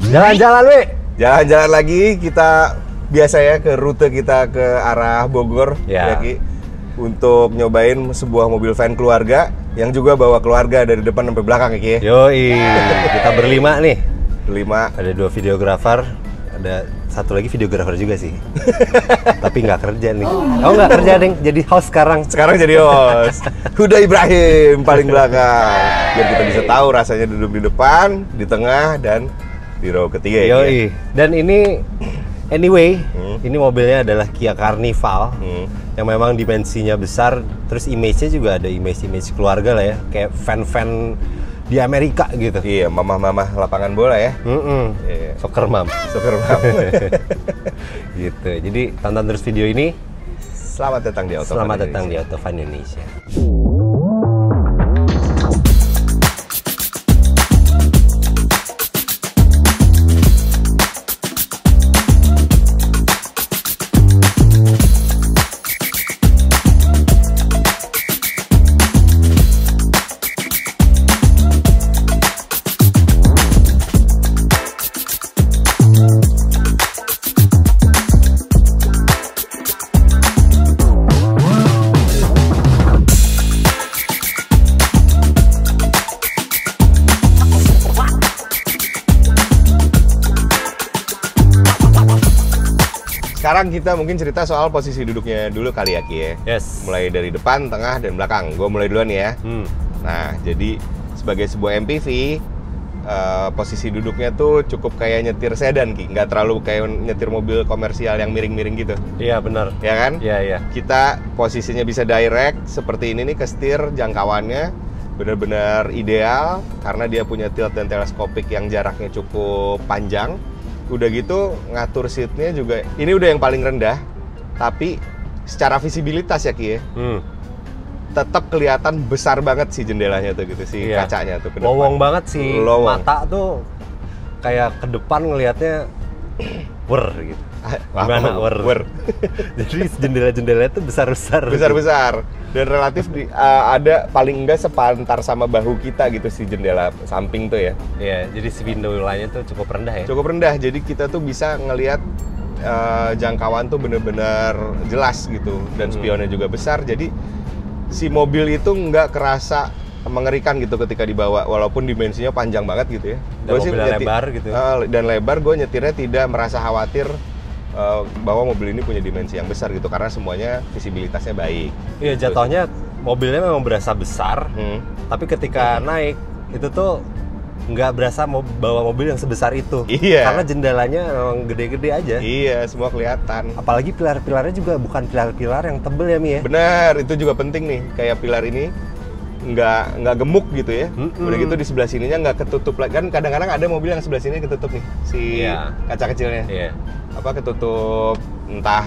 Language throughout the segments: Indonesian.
Jalan-jalan, Wi. Jalan-jalan lagi, kita biasa ya ke rute kita ke arah Bogor Ya. Ki, untuk nyobain sebuah mobil van keluarga yang juga bawa keluarga dari depan sampai belakang ya Ki. Yoi, kita berlima nih. 5. Ada 2 videografer, ada satu lagi videografer juga sih. Tapi nggak kerja nih. Oh nggak kerja, Deng. Jadi host sekarang. Sekarang jadi host. Huda Ibrahim paling belakang. Biar kita bisa tahu rasanya duduk di depan, di tengah, dan di row ketiga ya Ki. Yoi. Dan ini anyway, ini mobilnya adalah Kia Carnival yang memang dimensinya besar, terus image-nya juga ada image-image keluarga lah ya, kayak fan-fan di Amerika gitu. Iya, mamah-mamah lapangan bola ya. Iya. Soccer mom. Soccer mom. Gitu. Jadi tonton terus video ini. Selamat datang di Auto Selamat Van datang di Indonesia. Auto Van Indonesia. Sekarang kita mungkin cerita soal posisi duduknya dulu kali ya Ki ya. Yes. Mulai dari depan, tengah, dan belakang. Gue mulai duluan ya. Nah, jadi sebagai sebuah MPV, posisi duduknya tuh cukup kayak nyetir sedan Ki. Nggak terlalu kayak nyetir mobil komersial yang miring-miring gitu. Iya benar. Ya kan? Iya iya. Kita posisinya bisa direct seperti ini nih ke setir, jangkauannya benar-benar ideal karena dia punya tilt dan teleskopik yang jaraknya cukup panjang. Udah gitu ngatur seatnya juga, ini udah yang paling rendah, tapi secara visibilitas ya Ki ya, tetap kelihatan besar banget sih jendelanya tuh gitu, si Iya. kacanya tuh ke depan. Lowong banget sih. Lowong. Mata tuh kayak ke depan ngelihatnya wer gitu. Gimana wer? Jadi jendela-jendelanya tuh besar-besar. Besar-besar dan relatif ada paling enggak sepantar sama bahu kita gitu si jendela samping tuh ya. Iya, jadi si window line-nya tuh cukup rendah ya. Cukup rendah, jadi kita tuh bisa ngelihat jangkauan tuh bener-bener jelas gitu, dan spionnya juga besar, jadi si mobil itu nggak kerasa mengerikan gitu ketika dibawa, walaupun dimensinya panjang banget gitu ya. Dan mobilnya lebar gitu. Dan lebar, gue nyetirnya tidak merasa khawatir bahwa mobil ini punya dimensi yang besar gitu, karena semuanya visibilitasnya baik. Iya, jatuhnya mobilnya memang berasa besar, tapi ketika naik itu tuh nggak berasa bawa mobil yang sebesar itu. Iya. Karena jendelanya memang gede-gede aja. Iya, semua kelihatan. Apalagi pilar-pilarnya juga bukan pilar-pilar yang tebel ya Mi ya. Benar, itu juga penting nih. Kayak pilar ini nggak gemuk gitu ya. Udah gitu di sebelah sininya nggak ketutup lagi. Kan kadang-kadang ada mobil yang sebelah sini ketutup nih, si kaca kecilnya. Iya. Apa ketutup, entah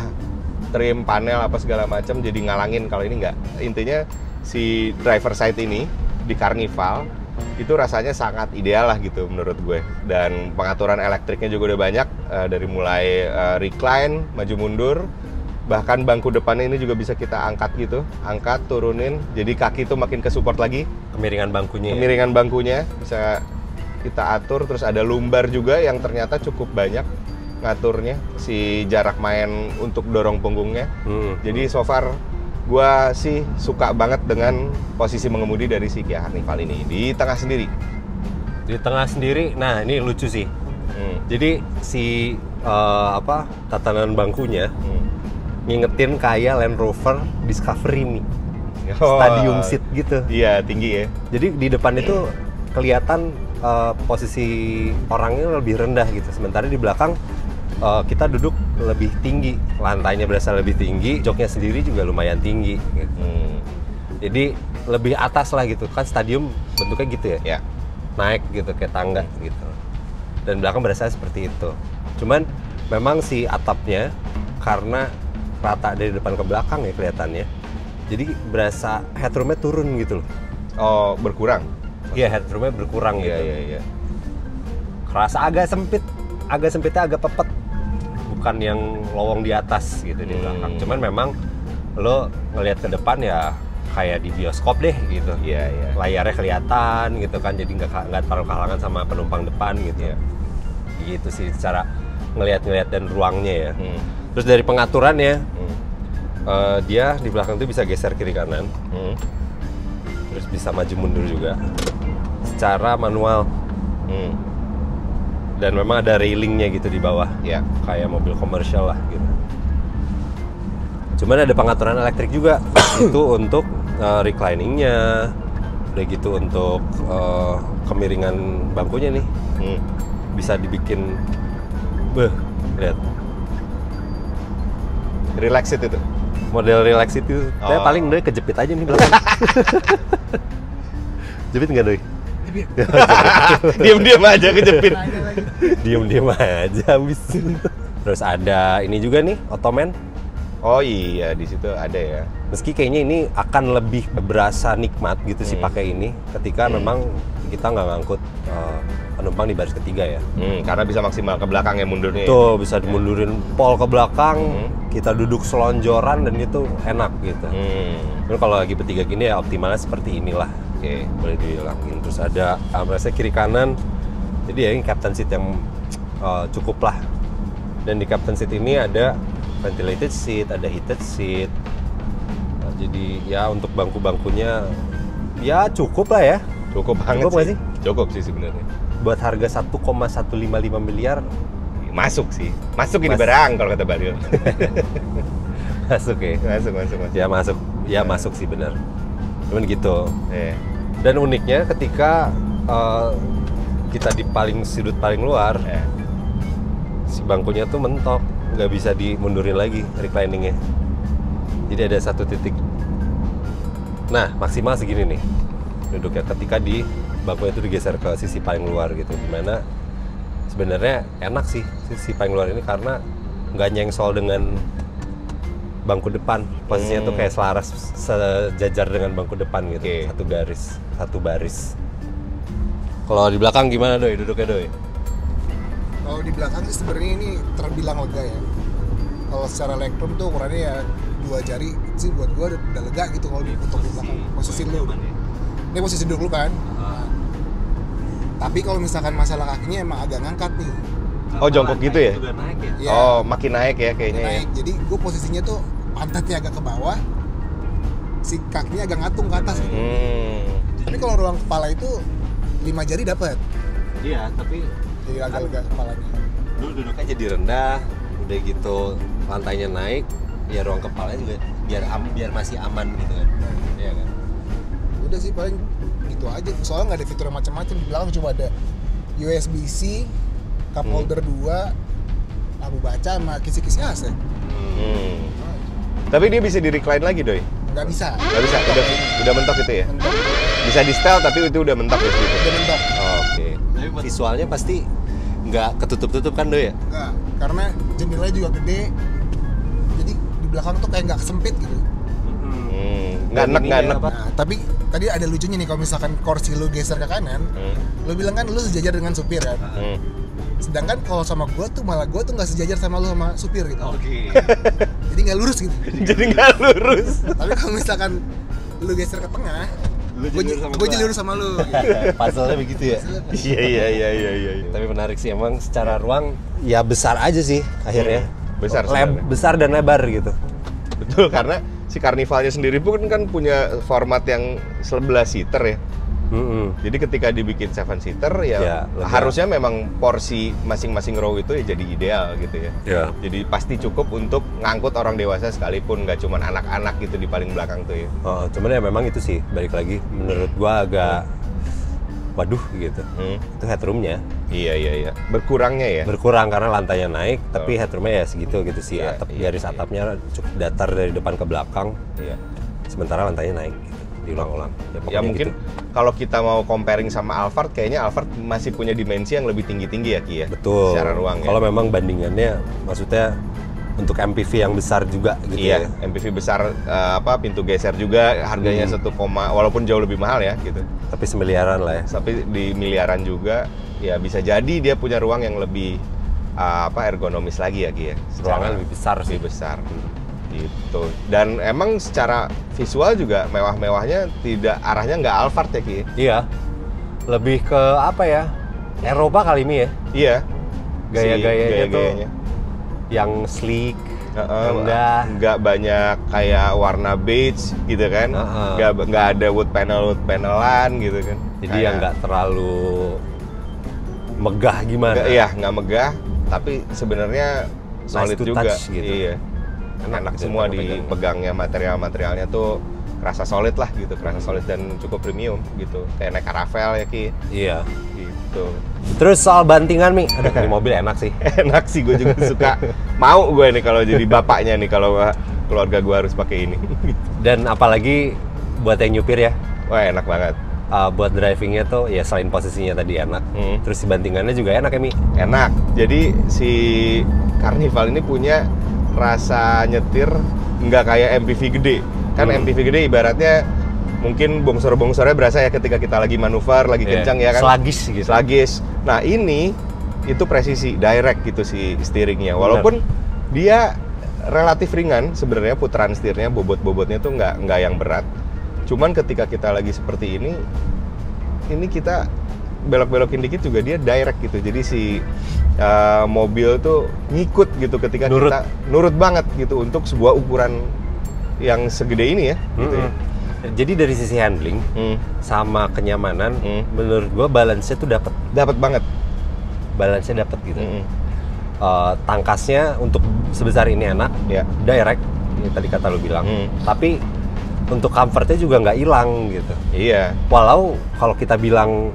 trim, panel, apa segala macam, jadi ngalangin. Kalau ini nggak. Intinya si driver side ini di Carnival itu rasanya sangat ideal lah gitu menurut gue. Dan pengaturan elektriknya juga udah banyak, dari mulai recline, maju mundur, bahkan bangku depannya ini juga bisa kita angkat gitu, angkat, turunin, jadi kaki tuh makin ke support lagi. Kemiringan bangkunya. Kemiringan bangkunya bisa kita atur, terus ada lumbar juga yang ternyata cukup banyak ngaturnya, si jarak main untuk dorong punggungnya. Jadi so far gua sih suka banget dengan posisi mengemudi dari si Kia Carnival ini di tengah sendiri. Di tengah sendiri, nah ini lucu sih. Jadi si tatanan bangkunya ngingetin kayak Land Rover Discovery nih. Stadium seat gitu. Iya, tinggi ya. Jadi di depan itu kelihatan posisi orangnya lebih rendah gitu. Sementara di belakang kita duduk lebih tinggi, lantainya berasa lebih tinggi, joknya sendiri juga lumayan tinggi gitu. Jadi lebih atas lah gitu, kan stadium bentuknya gitu ya, Ya. naik gitu kayak tangga gitu. Dan belakang berasa seperti itu. Cuman memang si atapnya karena rata dari depan ke belakang ya kelihatannya, jadi berasa headroomnya turun gitu loh. Oh, berkurang? Iya, headroomnya berkurang gitu. Iya. Kerasa agak sempitnya agak pepet. Bukan yang lowong di atas gitu di belakang. Cuman memang lo ngelihat ke depan ya kayak di bioskop deh gitu. Iya. Layarnya kelihatan gitu kan, jadi nggak terlalu kehalangan sama penumpang depan gitu. Iya. gitu sih cara ngelihat dan ruangnya ya. Terus dari pengaturannya, dia di belakang tuh bisa geser kiri kanan, terus bisa maju mundur juga, secara manual. Dan memang ada railingnya gitu di bawah, kayak mobil komersial lah gitu. Cuman ada pengaturan elektrik juga, itu untuk recliningnya, udah gitu untuk kemiringan bangkunya nih, bisa dibikin, lihat, relax itu. Model relax itu, saya paling doi kejepit aja nih belakang. Jepit nggak doi? Diam-diam aja kejepit. Diam-diam aja habis. Terus ada ini juga nih, Ottoman. Oh iya, di situ ada ya. Meski kayaknya ini akan lebih berasa nikmat gitu sih pakai ini, ketika memang kita nggak ngangkut penumpang di baris ketiga ya. Karena bisa maksimal ke belakang ya mundurnya. Tuh bisa dimundurin pol ke belakang, kita duduk selonjoran dan itu enak gitu. Tapi kalau lagi bertiga gini ya optimalnya seperti inilah. Oke, boleh dibilang. Terus ada armrestnya kiri kanan. Jadi ya ini captain seat yang cukup lah. Dan di captain seat ini ada ventilated seat, ada heated seat. Nah, jadi ya untuk bangku-bangkunya ya cukup lah ya. Cukup banget Cukup nggak sih? Cukup sih sebenarnya. Buat harga 1,155 miliar Masuk sih. Masuk ini barang kalau kata Baril. masuk ya. Masuk. Ya masuk sih benar. Cuman gitu. Iya. Dan uniknya ketika kita di sudut paling luar, si bangkunya tuh mentok, nggak bisa dimundurin lagi recliningnya. Jadi ada satu titik. Nah maksimal segini nih duduknya ketika di bangkunya itu digeser ke sisi paling luar gitu. Dimana sebenarnya enak sih sisi paling luar ini karena nggak nyengsol dengan bangku depan. Posisinya tuh kayak selaras sejajar dengan bangku depan gitu. Satu baris. Kalau di belakang gimana doi duduknya doi? Kalau di belakang sih sebenarnya ini terbilang lega ya. Kalau secara legroom tuh ukurannya ya 2 jari sih buat gua udah lega gitu kalau untuk di belakang. Posisi lu. Ini posisi duduk lu kan. Tapi kalau misalkan masalah kakinya emang agak ngangkat nih. Oh jongkok gitu ya? Ya, Oh makin naik ya kayaknya. naik. Jadi gua posisinya tuh pantatnya agak ke bawah, si kakinya agak ngatung ke atas. Tapi kalau ruang kepala itu 5 jari dapat. Iya, tapi Jadi agak lega kepalanya. lu duduknya jadi rendah, udah gitu lantainya naik, ya ruang kepalanya juga biar masih aman gitu kan. Iya kan? Udah sih paling gitu aja. Soalnya nggak ada fitur yang macam-macam. Di belakang cuma ada USB-C, cup holder 2, lampu baca sama kisi-kisi AC. Tapi dia bisa di-recline lagi doi? Nggak bisa. Nggak bisa? Udah mentok itu ya? Mentok. Bisa di-setel tapi itu udah mentok ya gitu? Udah mentok. Oke. Tapi visualnya pasti nggak ketutup-tutup kan doi ya? Nggak, karena jendelanya juga gede. Jadi di belakang tuh kayak nggak kesempit gitu. Nggak enak. Nah, tapi tadi ada lucunya nih kalau misalkan kursi lu geser ke kanan, lu bilang kan lu sejajar dengan supir kan. Sedangkan kalau sama gua tuh malah gua tuh nggak sejajar sama lu sama supir gitu. Oke. Jadi nggak lurus gitu. Jadi nggak lurus. Tapi kalau misalkan lu geser ke tengah, gue jadi lurus sama lu. Gitu. Puzzle-nya begitu ya? Iya. Tapi menarik sih emang secara ruang ya besar aja sih akhirnya. Besar sebenarnya. Besar dan lebar gitu. Betul, karena si Carnivalnya sendiri pun kan punya format yang 11 seater ya. Jadi ketika dibikin 7 seater ya harusnya memang porsi masing-masing row itu ya jadi ideal gitu ya. Jadi pasti cukup untuk ngangkut orang dewasa sekalipun, nggak cuma anak-anak gitu di paling belakang tuh ya. Cuman ya memang itu sih balik lagi menurut gua agak waduh gitu. Itu headroomnya. Iya. Berkurangnya ya. Berkurang karena lantainya naik, tapi headroomnya ya segitu gitu sih. Garis atapnya cukup datar dari depan ke belakang. Iya. Sementara lantainya naik. Gitu. Diulang-ulang. Ya mungkin gitu. Kalau kita mau comparing sama Alphard, kayaknya Alphard masih punya dimensi yang lebih tinggi-tinggi ya Ki ya. Betul. Secara ruang. Kalau memang bandingannya, maksudnya untuk MPV yang besar juga gitu ya. MPV besar pintu geser juga harganya 1, walaupun jauh lebih mahal ya gitu. Tapi semiliaran lah ya. Tapi di miliaran juga ya bisa jadi dia punya ruang yang lebih ergonomis lagi ya Ki ya. Ruangan lebih besar sih. Lebih besar. Gitu. Dan emang secara visual juga mewah-mewahnya tidak arahnya nggak Alphard ya Ki? Iya. Lebih ke apa ya? Eropa kali ini ya? Iya. Gaya-gayanya tuh yang sleek, rendah, nggak banyak kayak warna beige gitu kan, nggak ada wood panelan gitu kan. Jadi yang nggak terlalu megah gimana? Nggak megah, tapi sebenarnya solid to juga. touch gitu. Iya. Enak semua dipegangnya, materialnya tuh kerasa solid lah gitu, kerasa solid dan cukup premium gitu. Kayak naik Caravelle ya Ki. Iya. Gitu. Terus soal bantingan nih, aduh ini mobil enak sih. Enak sih, gue juga suka. Mau gue nih kalau jadi bapaknya nih, kalau keluarga gue harus pakai ini. Dan apalagi buat yang nyupir ya. Wah enak banget. Buat drivingnya tuh ya selain posisinya tadi enak, terus si bantingannya juga enak ya Mi? Enak. Jadi si Carnival ini punya rasa nyetir nggak kayak MPV gede. Kan MPV gede ibaratnya mungkin bongsor-bongsornya berasa ya ketika kita lagi manuver, lagi kencang ya kan. Sluggish gitu. Sluggish. Nah ini itu presisi, direct gitu si steeringnya. Walaupun dia relatif ringan sebenarnya, putaran setirnya, bobot-bobotnya tuh nggak yang berat. Cuman ketika kita lagi seperti ini kita belok-belokin dikit juga dia direct gitu. Jadi si mobil tuh ngikut gitu ketika kita nurut banget gitu untuk sebuah ukuran yang segede ini ya. Gitu ya. Jadi dari sisi handling sama kenyamanan, menurut gua balance-nya tuh dapat banget. Balance-nya dapat gitu. Tangkasnya untuk sebesar ini enak, direct, yang tadi kata lu bilang. Tapi untuk comfortnya juga nggak hilang gitu. Iya. Walau kalau kita bilang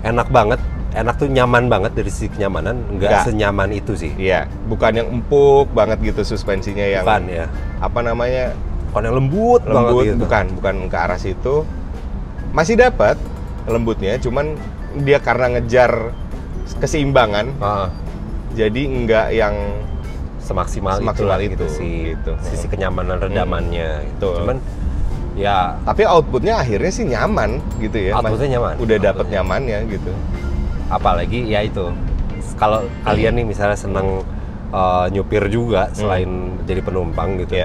enak banget, enak tuh nyaman banget dari sisi kenyamanan, nggak senyaman itu sih. Iya. Bukan yang empuk banget gitu suspensinya yang. Bukan ya. Apa namanya? Bukan yang lembut banget gitu. Bukan ke arah situ. Masih dapat lembutnya, cuman dia karena ngejar keseimbangan, jadi nggak yang semaksimal itu gitu, sih gitu. Sisi kenyamanan redamannya gitu. Cuman ya tapi outputnya akhirnya sih nyaman gitu ya. Outputnya nyaman. Udah dapet nyamannya gitu. Apalagi ya itu kalau kalian nih misalnya seneng nyupir juga selain jadi penumpang gitu.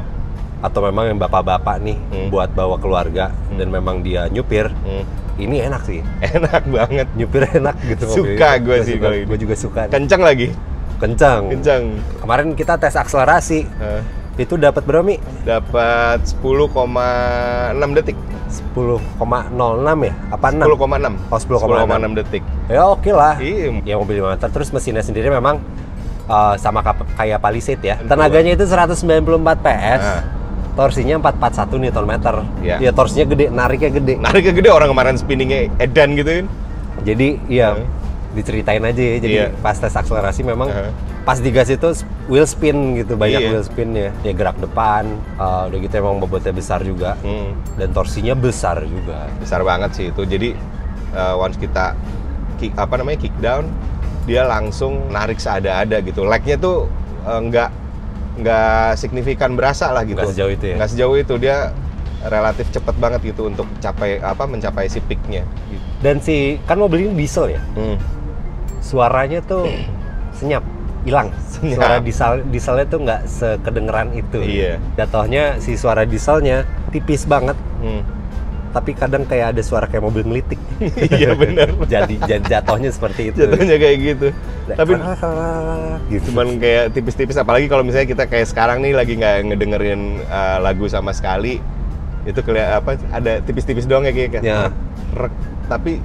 Atau memang yang bapak-bapak nih buat bawa keluarga dan memang dia nyupir, ini enak sih. Enak banget. Nyupir enak gitu. Suka gue sih kalau ini. Gue juga suka. Kencang lagi. Kencang. Kemarin kita tes akselerasi. Itu dapat berapa Mi? Dapat 10,6 detik. 10,06 ya? Apa 6? 10,6. Oh 10,6 detik. Ya oke lah. Iya. Ya mobil 5 meter. Terus mesinnya sendiri memang sama kayak Palisade ya. Tenaganya itu 194 PS. Torsinya 441 Nm. Ya torsinya gede, nariknya gede. Orang kemarin spinningnya edan gitu kan. Jadi ya diceritain aja ya. Jadi pas tes akselerasi memang pas digas itu wheel spin gitu, banyak wheel spinnya. Ya gerak depan, udah gitu emang bobotnya besar juga. Dan torsinya besar juga. Besar banget sih itu. Jadi once kita kick down, dia langsung narik seada-ada gitu. Lag-nya tuh nggak signifikan berasa lah gitu. Nggak sejauh itu ya? Nggak sejauh itu, dia relatif cepet banget gitu untuk mencapai si peak-nya gitu. Dan kan mobil ini diesel ya? Suaranya tuh senyap, hilang. Suara dieselnya tuh nggak sekedengeran itu. Iya. Jatuhnya si suara dieselnya tipis banget. Tapi kadang kayak ada suara kayak mobil ngelitik. Iya benar. Jadi jatuhnya seperti itu. Jatuhnya kayak gitu. Tapi gitu. Cuman kayak tipis-tipis, apalagi kalau misalnya kita kayak sekarang nih lagi nggak ngedengerin lagu sama sekali, itu ada tipis-tipis doang ya kayak. Tapi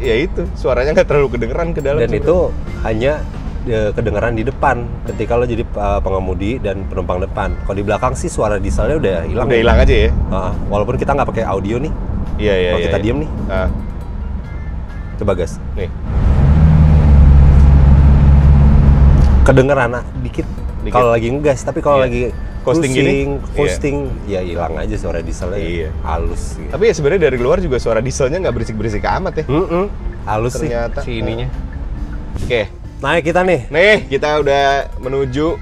ya itu suaranya nggak terlalu kedengeran ke dalam. Dan itu hanya kedengeran di depan ketika lo jadi pengemudi dan penumpang depan. Kalau di belakang sih suara dieselnya udah hilang. Udah hilang aja ya. Walaupun kita nggak pakai audio nih. Iya. Kalau kita diem nih. Coba gas. Nih. Kedengeran dikit. Kalau lagi ngegas, tapi kalau lagi coasting, ya hilang aja suara dieselnya. Halus. Gitu. Tapi ya sebenarnya dari luar juga suara dieselnya nggak berisik-berisik amat ya. Halus ternyata sih si ininya. Oke. Naik kita nih. Kita udah menuju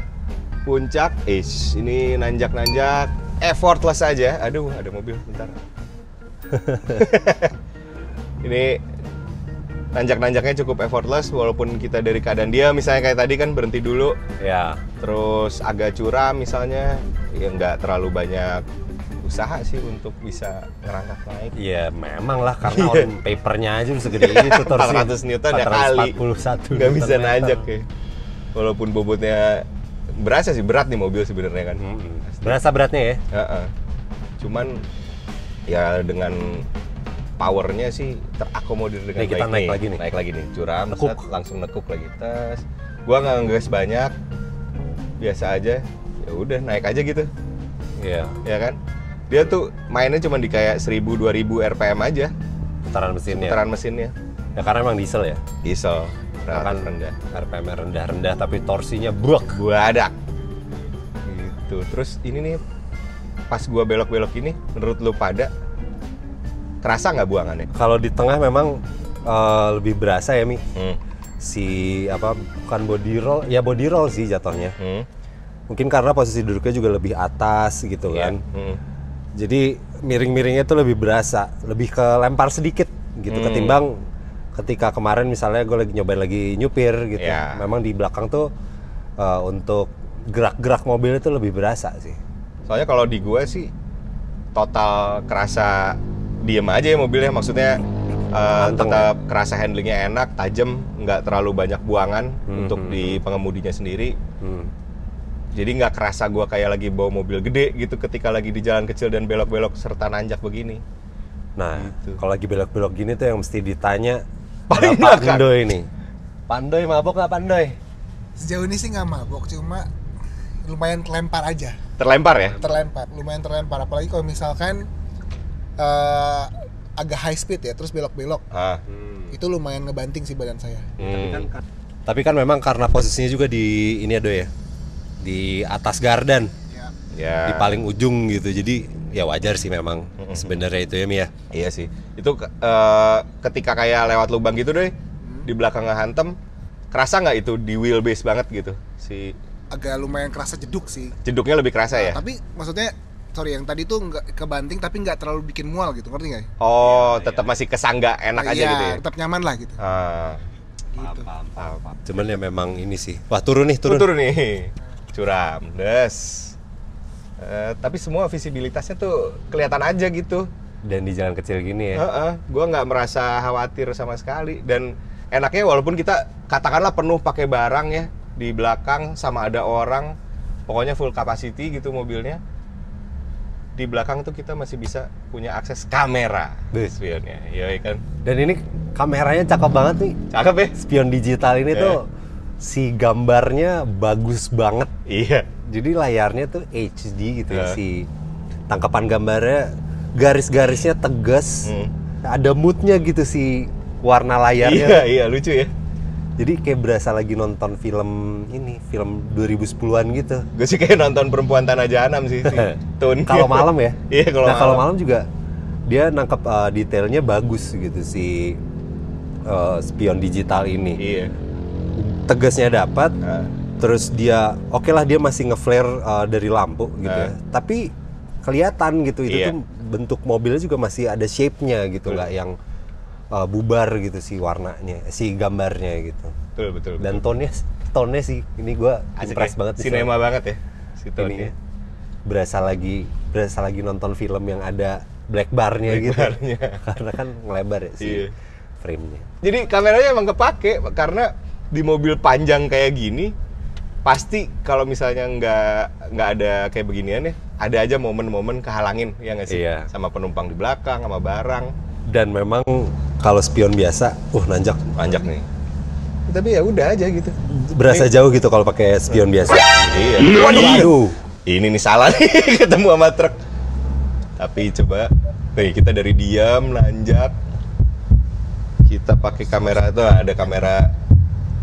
puncak. Ini nanjak-nanjak, effortless aja. Aduh, ada mobil, bentar. Ini nanjak-nanjaknya cukup effortless, walaupun kita dari keadaan dia, misalnya kayak tadi kan berhenti dulu. Ya. Terus agak curam misalnya, ya nggak terlalu banyak usaha sih untuk bisa ngerangkak naik. Iya memang lah, karena on papernya aja segede itu torsi 400 Newton ya kali 41 nggak bisa nanjak ya. Walaupun bobotnya berasa sih berat nih mobil sebenarnya kan. Berasa beratnya ya? Cuman ya dengan powernya sih terakomodir dengan Nih, kita baik naik nih. lagi nih. Naik lagi nih, curam, Nekuk. set, langsung nekuk lagi. Tes. Gua nggak ngegas banyak, biasa aja. Ya udah naik aja gitu, Iya. ya kan? Dia tuh mainnya cuma di kayak 1000-2000 RPM aja, Putaran mesinnya. putaran mesinnya. Ya karena emang diesel ya. Diesel, Kan relatif rendah. RPM-nya rendah-rendah tapi torsinya buak. Gua ada. Gitu. Terus ini nih, pas gua belok-belok ini, menurut lu pada kerasa nggak buangannya? Kalau di tengah memang lebih berasa ya Mi. Si apa bukan body roll, ya body roll sih jatuhnya. Mungkin karena posisi duduknya juga lebih atas gitu kan. Jadi miring-miringnya tuh lebih berasa, lebih ke lempar sedikit gitu ketimbang ketika kemarin misalnya gue lagi nyobain lagi nyupir gitu. Yeah. Memang di belakang tuh untuk gerak-gerak mobil itu lebih berasa sih. Soalnya kalau di gua sih total kerasa diem aja ya mobilnya, maksudnya Anteng tetap kerasa handlingnya enak, tajam, nggak terlalu banyak buangan untuk di pengemudinya sendiri. Jadi nggak kerasa gua kayak lagi bawa mobil gede gitu ketika lagi di jalan kecil dan belok-belok serta nanjak begini. Nah, Gitu. kalau lagi belok-belok gini tuh yang mesti ditanya Paling Pak belakang. Pandoy nih. Pandoy mabok nggak Pandoy? Sejauh ini sih nggak mabok, cuma lumayan terlempar aja. Terlempar ya? Lumayan terlempar. Apalagi kalau misalkan agak high speed ya, terus belok-belok, itu lumayan ngebanting sih badan saya. Tapi kan memang karena posisinya juga di ini ada ya, di atas gardan, Ya. di paling ujung gitu. Jadi ya wajar sih memang sebenarnya itu ya Mi ya. Iya sih. Itu ketika kayak lewat lubang gitu deh, di belakang ngehantem, kerasa nggak itu di wheelbase banget gitu? Si Agak lumayan kerasa jeduk sih. jeduknya lebih kerasa ya? Tapi maksudnya, sorry, yang tadi tuh nggak kebanting tapi nggak terlalu bikin mual gitu, ngerti nggak? Oh, tetap masih kesangga enak aja Iya, gitu ya? tetap nyaman lah gitu. Gitu. Cuman ya memang ini sih. Wah turun nih turun. Turun nih, curam, des. Tapi semua visibilitasnya tuh kelihatan aja gitu. Dan di jalan kecil gini ya. Gua nggak merasa khawatir sama sekali. Dan enaknya walaupun kita katakanlah penuh pakai barang ya, di belakang sama ada orang, pokoknya full capacity gitu mobilnya. Di belakang tuh kita masih bisa punya akses kamera spionnya, iya kan? Dan ini kameranya cakep banget nih. Cakep ya? Spion digital ini tuh si gambarnya bagus banget. Iya. Jadi layarnya tuh HD gitu ya, si tangkapan gambarnya garis-garisnya tegas, ada moodnya gitu si warna layarnya. Iya, lucu ya. Jadi kayak berasa lagi nonton film ini, film 2010-an gitu. Gue sih kayak nonton Perempuan Tanah Jahanam sih, Tun. Kalau malam ya. Iya, kalau Nah kalau malam. malam juga dia nangkep detailnya bagus gitu si spion digital ini. Iya. Tegasnya dapat. Terus dia oke lah dia masih nge-flare dari lampu gitu ya. Tapi kelihatan gitu itu tuh bentuk mobilnya juga masih ada shape-nya gitu, nggak yang bubar gitu si warnanya, si gambarnya gitu. Betul. Dan tone-nya sih ini gua impress banget sih. Sinema banget ya si Ini tone-nya. berasa lagi nonton film yang ada black bar-nya gitu. Karena kan ngelebar ya si frame-nya. Jadi kameranya emang kepake karena di mobil panjang kayak gini pasti kalau misalnya nggak ada kayak beginian ya, ada aja momen-momen kehalangin ya nggak sih? Iya. Sama penumpang di belakang, sama barang. Dan memang kalau spion biasa, nanjak nih. Tapi ya udah aja gitu. berasa jauh gitu kalau pakai spion biasa. Iya. Waduh. Ini nih salah nih ketemu sama truk. Tapi coba, nih kita dari diam nanjak. Kita pakai kamera tuh ada kamera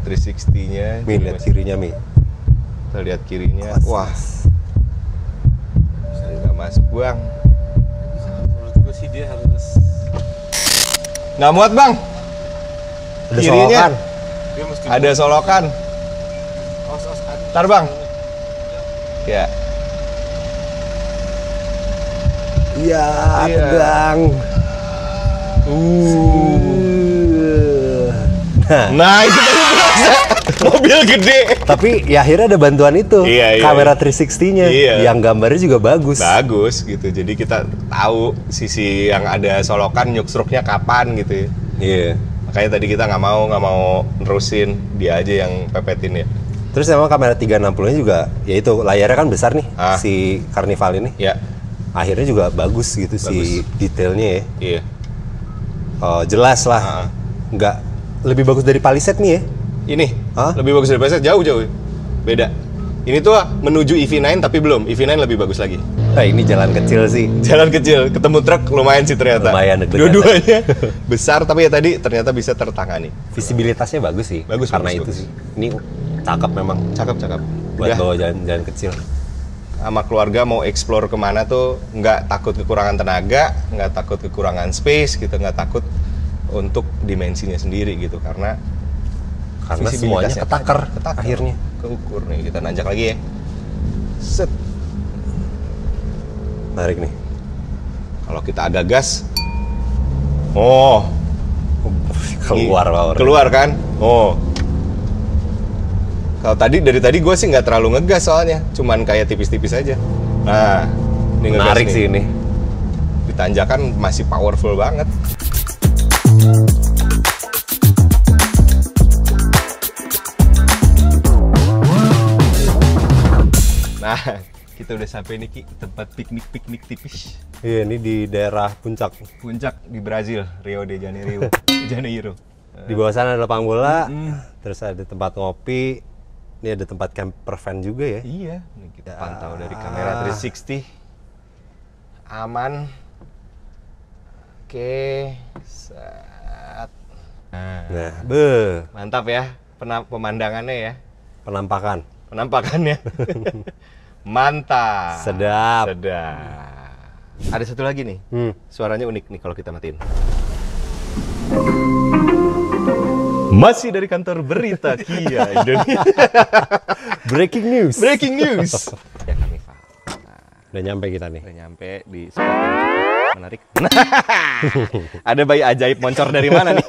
360-nya. Mi, lihat kirinya Mi. Kita lihat kirinya. Awas. Wah. Nggak masuk bang. Menurut gue sih dia harus Nggak muat bang. Ada Kirinya. solokan. dia mesti Ada solokan. Ntar bang. Ya. Iya, Iya. tegang. Nah itu tadi berasa mobil gede. Tapi ya akhirnya ada bantuan itu, Iya. kamera 360-nya, Iya. yang gambarnya juga bagus. Bagus gitu. Jadi kita tahu sisi yang ada solokan nyuksruknya kapan gitu. Iya. Makanya tadi kita nggak mau nerusin, dia aja yang pepetin ya. Terus emang kamera 360-nya juga, ya itu layarnya kan besar nih, si Carnival ini. Ya. Akhirnya juga bagus gitu si detailnya ya. Iya. Jelas lah. Nggak lebih bagus dari Palisade nih ya. Ini lebih bagus dari Palisade, jauh. Beda. Ini tuh menuju EV9 tapi belum. EV9 lebih bagus lagi. Nah, ini jalan kecil sih. Jalan kecil, ketemu truk lumayan sih ternyata. Lumayan deg-degan. Dua-duanya besar tapi ya tadi ternyata bisa tertangani. Visibilitasnya bagus sih. Bagus, karena bagus, itu bagus. sih. Ini cakep memang. Cakep. Buat Udah. bawa jalan kecil. Sama keluarga mau explore kemana tuh nggak takut kekurangan tenaga, nggak takut kekurangan space gitu, nggak takut untuk dimensinya sendiri gitu karena Semuanya visibilitasnya ketakar akhirnya. keukur nih. Kita nanjak lagi ya. Set. Menarik nih. Kalau kita agak gas, keluar kan? Kalau dari tadi gue sih nggak terlalu ngegas soalnya, cuman kayak tipis-tipis aja. Nah, ini Menarik ngegas sih nih. ini. Di tanjakan masih powerful banget. Nah, kita udah sampai nih Ki, tempat piknik tipis. Iya, ini di daerah puncak. Puncak di Brazil, Rio de Janeiro. Di bawah sana ada lapang bola, terus ada tempat ngopi. Ini ada tempat camper van juga ya. Iya, ini kita pantau dari kamera 360. Aman. Oke, set. Nah, Mantap ya pemandangannya ya. penampakannya. Mantap. Sedap. Ada satu lagi nih. Suaranya unik nih kalau kita matiin. Masih dari kantor berita Kia Indonesia. Breaking news. Ya Carnival. Udah nyampe kita nih. Udah nyampe di spot yang cukup menarik. Ada bayi ajaib moncor dari mana nih?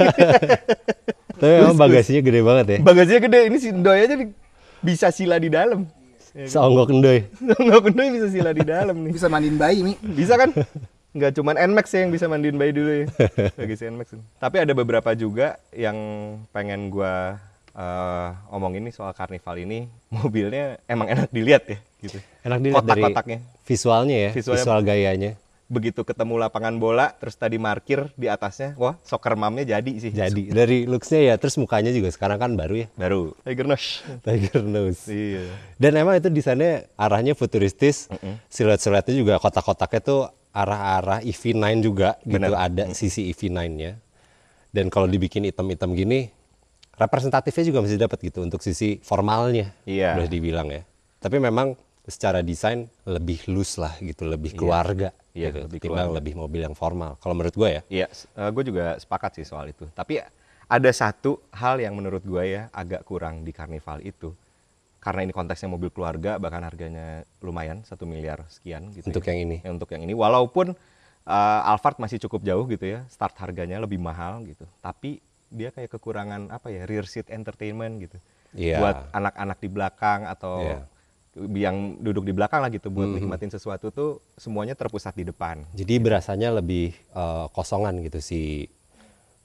Tapi emang bagasinya gede banget ya. Bagasinya gede. Ini si Ndoy aja bisa sila di dalam. Seonggok endoy. Ndoy bisa sila di dalam nih. Bisa mandiin bayi, Mi. Bisa kan? Nggak cuman NMAX ya yang bisa mandiin bayi dulu ya. Bagi si NMAX. Tapi ada beberapa juga yang pengen gua omongin nih soal Carnival ini. Mobilnya emang enak dilihat ya gitu. Enak dilihat dari kotak-kotaknya. visualnya ya, Visualnya. visual gayanya. Begitu ketemu lapangan bola, terus tadi parkir di atasnya, wah soccer mom-nya jadi sih. Jadi dari looks-nya ya, terus mukanya juga sekarang kan baru ya. Baru. Tiger Nose. Tiger nose. Iya. Dan emang itu desainnya arahnya futuristis. Siluet-siluetnya juga kotak-kotaknya tuh arah-arah EV9 juga gitu. Bener. Ada sisi EV9-nya. Dan kalau dibikin hitam-hitam gini, representatifnya juga masih dapat gitu untuk sisi formalnya. Iya. Boleh dibilang ya. Tapi memang secara desain lebih loose lah gitu, lebih keluarga. Iya, gitu, lebih ketimbang keluarga. lebih mobil yang formal. Kalau menurut gue ya. Iya, gue juga sepakat sih soal itu. Tapi ada satu hal yang menurut gue ya agak kurang di Carnival itu. Karena ini konteksnya mobil keluarga, bahkan harganya lumayan 1 miliar sekian gitu. Untuk yang ini. Ya, untuk yang ini, walaupun Alphard masih cukup jauh gitu ya, start harganya lebih mahal gitu. Tapi dia kayak kekurangan apa ya, rear seat entertainment gitu. Iya. Buat anak-anak di belakang atau Iya. yang duduk di belakang lah gitu buat nikmatin sesuatu tuh semuanya terpusat di depan. Jadi berasanya lebih kosongan gitu si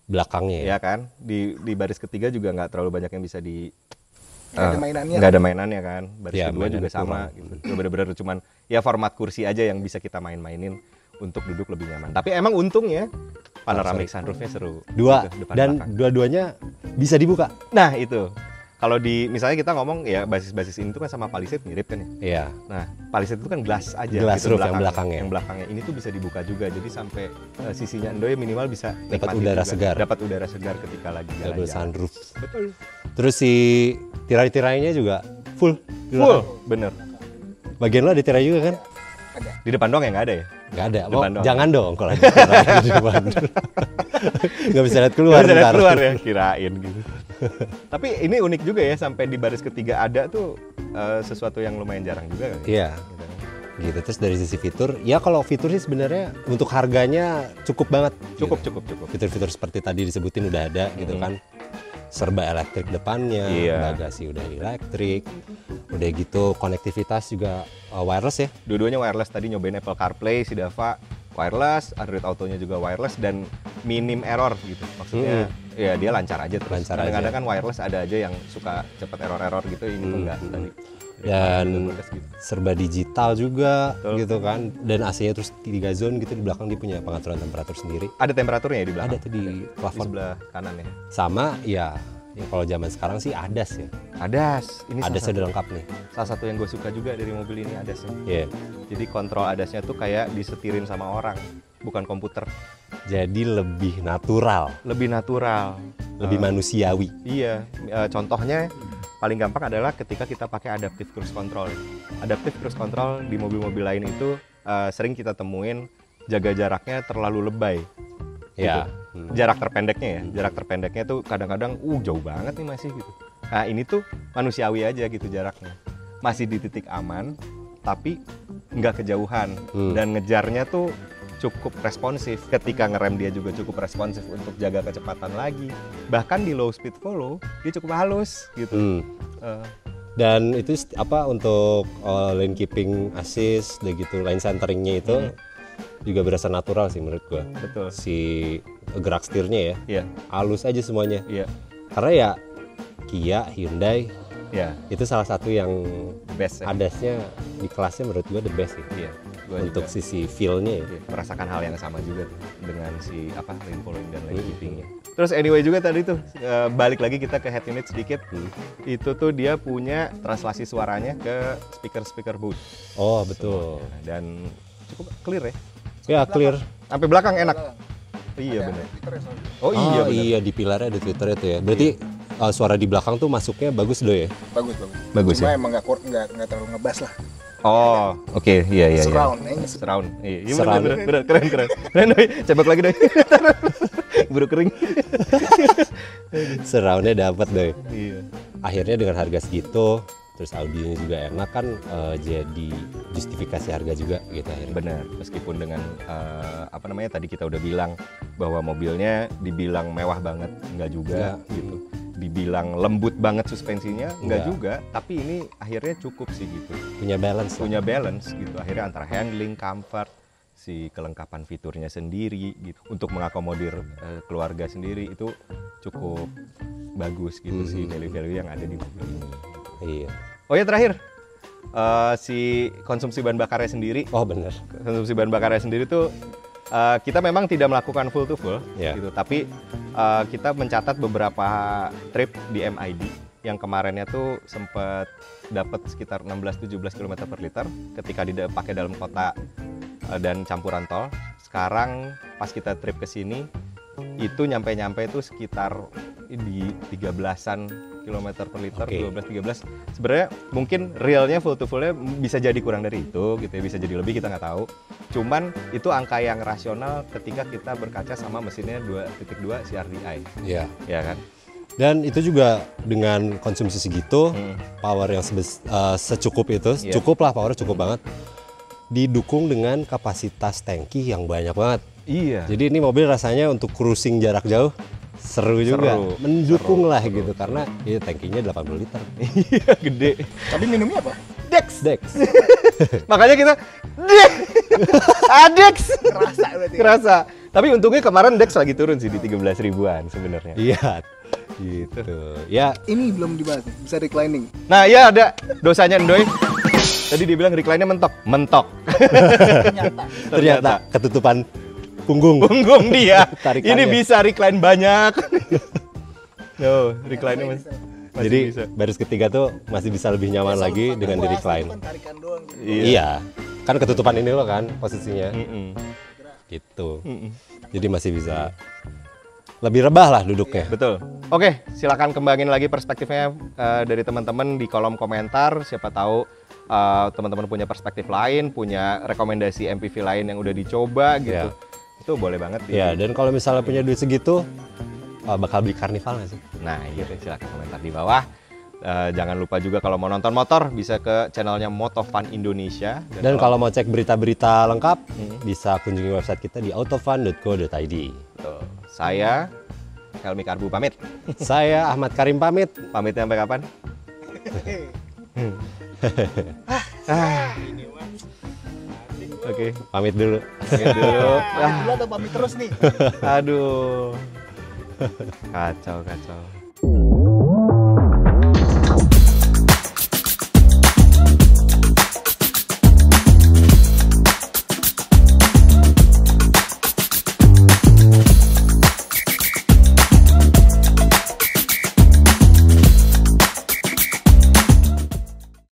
belakangnya ya. Ya kan, di baris ketiga juga nggak terlalu banyak yang bisa di Nggak ada mainannya. nggak ada mainannya kan. Baris Ya, kedua juga mainannya sama gitu. Ya, bener-bener cuman ya format kursi aja yang bisa kita main-mainin untuk duduk lebih nyaman. Tapi emang untungnya panoramic sunroofnya seru. Dua, Gitu, depan dan belakang. dua-duanya bisa dibuka. Nah itu, kalau di misalnya kita ngomong ya basis-basis ini tuh kan sama Palisade mirip kan ya. Iya. Nah, Palisade itu kan glass aja. Glass gitu roof yang belakangnya. Yang belakangnya ini tuh bisa dibuka juga. Jadi sampai sisinya Ndoy minimal bisa Dapat nikmatin udara juga. segar. Dapat udara segar ketika lagi Double jalan-jalan. sunroof. Betul. Terus si tirai-tirainya juga full. di Full, belakang. bener. Bagian lo ada tirai juga kan? Di depan doang yang nggak ada ya? Nggak ada. Depan doang. Jangan dong kalau ada tirai di depan. Nggak bisa lihat keluar. Nggak bisa lihat ntar. keluar ya, kirain gitu. Tapi ini unik juga ya, sampai di baris ketiga ada tuh sesuatu yang lumayan jarang juga kan? Iya. Gitu. Terus dari sisi fitur, ya kalau fitur sih sebenarnya untuk harganya cukup banget. Cukup. Fitur-fitur seperti tadi disebutin udah ada gitu kan. Serba elektrik depannya, Iya. bagasi udah elektrik, udah gitu konektivitas juga wireless ya. Dua-duanya wireless. Tadi nyobain Apple CarPlay, si Dava wireless, Android Auto-nya juga wireless, dan minim error gitu. Maksudnya ya dia lancar aja terus. Lancar Kadang-kadang aja. kan wireless ada aja yang suka cepet error-error gitu, ini tuh enggak tadi. Dan Gitu. serba digital juga Betul. gitu kan, dan AC-nya terus 3 zone gitu, di belakang dia punya pengaturan temperatur sendiri. Ada temperaturnya ya di belakang? Ada tuh di Di plafon. sebelah kanan ya? Sama ya kalau zaman sekarang sih ADAS ya. ADAS. Ini ADAS udah lengkap nih. salah satu yang gue suka juga dari mobil ini ADAS-nya. Iya. Jadi kontrol ADAS-nya tuh kayak disetirin sama orang, bukan komputer. Jadi lebih natural, Lebih natural. lebih manusiawi. Iya, contohnya paling gampang adalah ketika kita pakai adaptive cruise control. Adaptive cruise control di mobil-mobil lain itu sering kita temuin jaga jaraknya terlalu lebay. Ya. Gitu. Jarak terpendeknya ya, jarak terpendeknya tuh kadang-kadang jauh banget nih masih gitu. Nah ini tuh manusiawi aja gitu jaraknya, masih di titik aman, tapi nggak kejauhan dan ngejarnya tuh cukup responsif. Ketika ngerem dia juga cukup responsif untuk jaga kecepatan lagi. Bahkan di low speed follow dia cukup halus gitu. Eh, Dan itu untuk lane keeping assist, udah gitu lane centeringnya itu juga berasa natural sih menurut gua. betul. Si gerak setirnya ya, Iya, halus aja semuanya. iya, Karena ya Kia, Hyundai iya. itu salah satu yang The best ya. ADAS-nya di kelasnya menurut gua the best sih. Iya. Gua Untuk juga, sisi feel-nya ya. merasakan hal yang sama juga tuh dengan si lane following dan lane keepingnya. Terus anyway juga tadi tuh balik lagi kita ke head unit sedikit. Itu tuh dia punya translasi suaranya ke speaker booth. Oh betul. Dan cukup clear ya. Ya clear. Sampai belakang enak. Iya benar. Oh iya benar. Iya di pilarnya ada Twitter itu ya. Berarti suara di belakang tuh masuknya bagus do ya. Bagus. Bagus Cuma ya? emang nggak terlalu ngebas lah. Oh, oke, iya. Surround, kayaknya Surround. Iya, Surround. bener, keren. Keren, doi. Cebok lagi, doi. Buru kering. Surround-nya dapat deh. Iya. Akhirnya dengan harga segitu, terus audionya juga enak kan, jadi justifikasi harga juga gitu akhirnya. Benar, meskipun dengan tadi kita udah bilang bahwa mobilnya dibilang mewah banget, enggak juga gitu. Dibilang lembut banget suspensinya, enggak juga, tapi ini akhirnya cukup sih gitu. Punya balance lah. Punya balance gitu. Akhirnya antara handling, comfort, si kelengkapan fiturnya sendiri gitu untuk mengakomodir keluarga sendiri itu cukup bagus gitu sih value-value yang ada di mobil ini. Iya. Oh ya terakhir, si konsumsi bahan bakarnya sendiri. Oh bener. Konsumsi bahan bakarnya sendiri tuh kita memang tidak melakukan full to full gitu, tapi kita mencatat beberapa trip di MID yang kemarinnya tuh sempat dapat sekitar 16-17 km per liter ketika dipakai dalam kota dan campuran tol. Sekarang pas kita trip ke sini itu nyampe-nyampe itu sekitar di 13-an kilometer per liter, 12-13. Sebenarnya mungkin realnya full to fullnya bisa jadi kurang dari itu gitu ya, bisa jadi lebih, kita nggak tahu. Cuman itu angka yang rasional ketika kita berkaca sama mesinnya 2.2 CRDI. Iya. Ya kan? Dan itu juga dengan konsumsi segitu, power yang secukup itu, Iya. cukup lah, powernya cukup banget. Didukung dengan kapasitas tangki yang banyak banget. Iya. Jadi ini mobil rasanya untuk cruising jarak jauh seru juga, mendukung lah gitu, karena ya tangkinya 80 liter. Iya, gede. Tapi minumnya apa? Dex. Makanya kita Dex. Dex. Kerasa berarti. Kerasa. Tapi untungnya kemarin Dex lagi turun sih di 13 ribuan sebenarnya. Iya, gitu. Ya, Ini belum dibahas, bisa reclining. Nah, ya ada dosanya Ndoy. Tadi dibilang recline-nya mentok. ternyata ketutupan punggung. Punggung dia. Tarikannya. Ini bisa recline banyak. No, recline-nya masih Jadi bisa. baris ketiga tuh masih bisa lebih nyaman lagi dengan di recline. Tarikan doang. Iya. Kan ketutupan ini loh kan posisinya, Mm-mm. gitu. Jadi masih bisa lebih rebah lah duduknya. Betul. Oke, silakan kembangin lagi perspektifnya dari teman-teman di kolom komentar. Siapa tahu teman-teman punya perspektif lain, punya rekomendasi MPV lain yang udah dicoba gitu. Itu boleh banget. Ya, dan kalau misalnya punya duit segitu, bakal beli Carnival nggak sih? Nah, gitu. Silakan komentar di bawah. Jangan lupa juga kalau mau nonton motor bisa ke channelnya Motofun Indonesia. Dan kalau mau cek berita-berita lengkap, bisa kunjungi website kita di autofun.co.id. Betul. Saya Helmi Karbu pamit. Saya Ahmad Karim pamit. Pamitnya sampai kapan? Oke. Pamit dulu. dulu. Pamit dulu atau pamit terus nih? Aduh. Kacau.